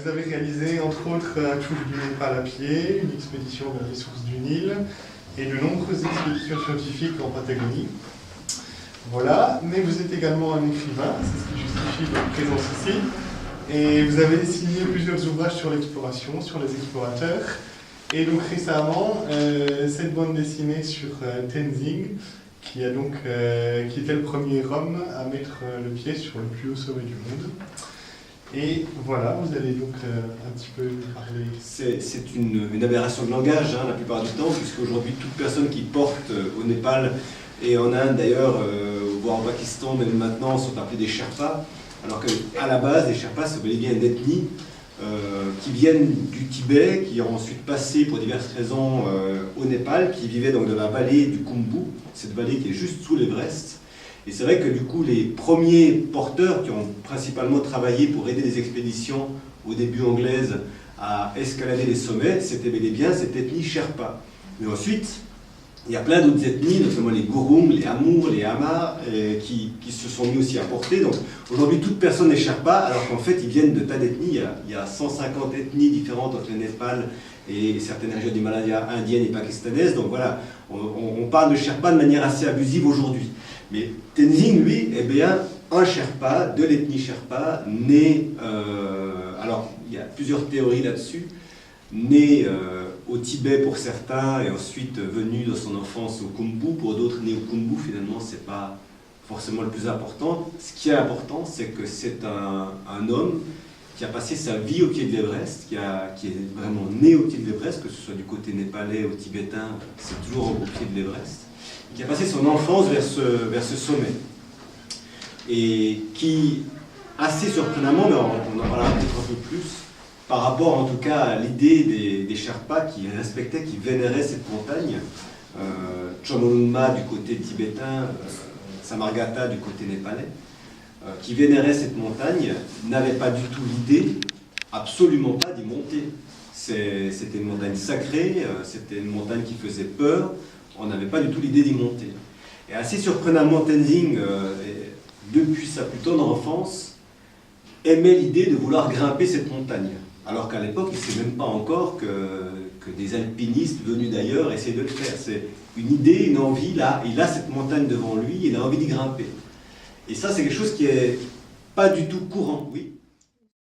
Vous avez réalisé entre autres un tour du Népal à pied, une expédition vers les sources du Nil et de nombreuses expéditions scientifiques en Patagonie. Voilà, mais vous êtes également un écrivain, c'est ce qui justifie votre présence ici. Et vous avez signé plusieurs ouvrages sur l'exploration, sur les explorateurs. Et donc récemment, cette bande dessinée sur Tenzing, qui était le premier homme à mettre le pied sur le plus haut sommet du monde. Et voilà, vous allez donc un petit peu parler. C'est une aberration de langage la plupart du temps, puisqu'aujourd'hui toute personne qui porte au Népal et en Inde d'ailleurs, voire au Pakistan même maintenant, sont appelés des Sherpas, alors qu'à la base les Sherpas c'est bel et bien une ethnie qui viennent du Tibet, qui ont ensuite passé pour diverses raisons au Népal, qui vivaient donc dans la vallée du Khumbu, cette vallée qui est juste sous l'Everest. Et c'est vrai que du coup les premiers porteurs qui ont principalement travaillé pour aider les expéditions au début anglaises à escalader les sommets, c'était bel et bien cette ethnie Sherpa. Mais ensuite, il y a plein d'autres ethnies, notamment les Gurung, les Amur, les Hamar, qui se sont mis aussi à porter. Donc aujourd'hui, toute personne n'est Sherpa, alors qu'en fait, ils viennent de tas d'ethnies. Il y a 150 ethnies différentes entre le Népal et certaines régions d'Himalaya indiennes et pakistanaises. Donc voilà, on parle de Sherpa de manière assez abusive aujourd'hui. Mais Tenzing, lui, est bien un Sherpa, de l'ethnie Sherpa, né, alors il y a plusieurs théories là-dessus, né au Tibet pour certains et ensuite venu dans son enfance au Khumbu, pour d'autres né au Khumbu, finalement c'est pas forcément le plus important. Ce qui est important, c'est que c'est un homme qui a passé sa vie au pied de l'Everest, qui est vraiment né au pied de l'Everest, que ce soit du côté népalais ou tibétain, c'est toujours au pied de l'Everest, qui a passé son enfance vers ce sommet. Et qui, assez surprenamment, mais on en parlera peut-être un peu plus, par rapport en tout cas à l'idée des Sherpas qui respectaient, qui vénéraient cette montagne, Chomolungma du côté tibétain, Samargata du côté népalais, qui vénéraient cette montagne, n'avaient pas du tout l'idée, absolument pas, d'y monter. C'était une montagne sacrée, c'était une montagne qui faisait peur, on n'avait pas du tout l'idée d'y monter. Et assez surprenamment, Tenzing, depuis sa plus tendre enfance, aimait l'idée de vouloir grimper cette montagne. Alors qu'à l'époque, il ne sait même pas encore que des alpinistes venus d'ailleurs essaient de le faire. C'est une idée, une envie, là, il a cette montagne devant lui, il a envie d'y grimper. Et ça, c'est quelque chose qui n'est pas du tout courant, oui.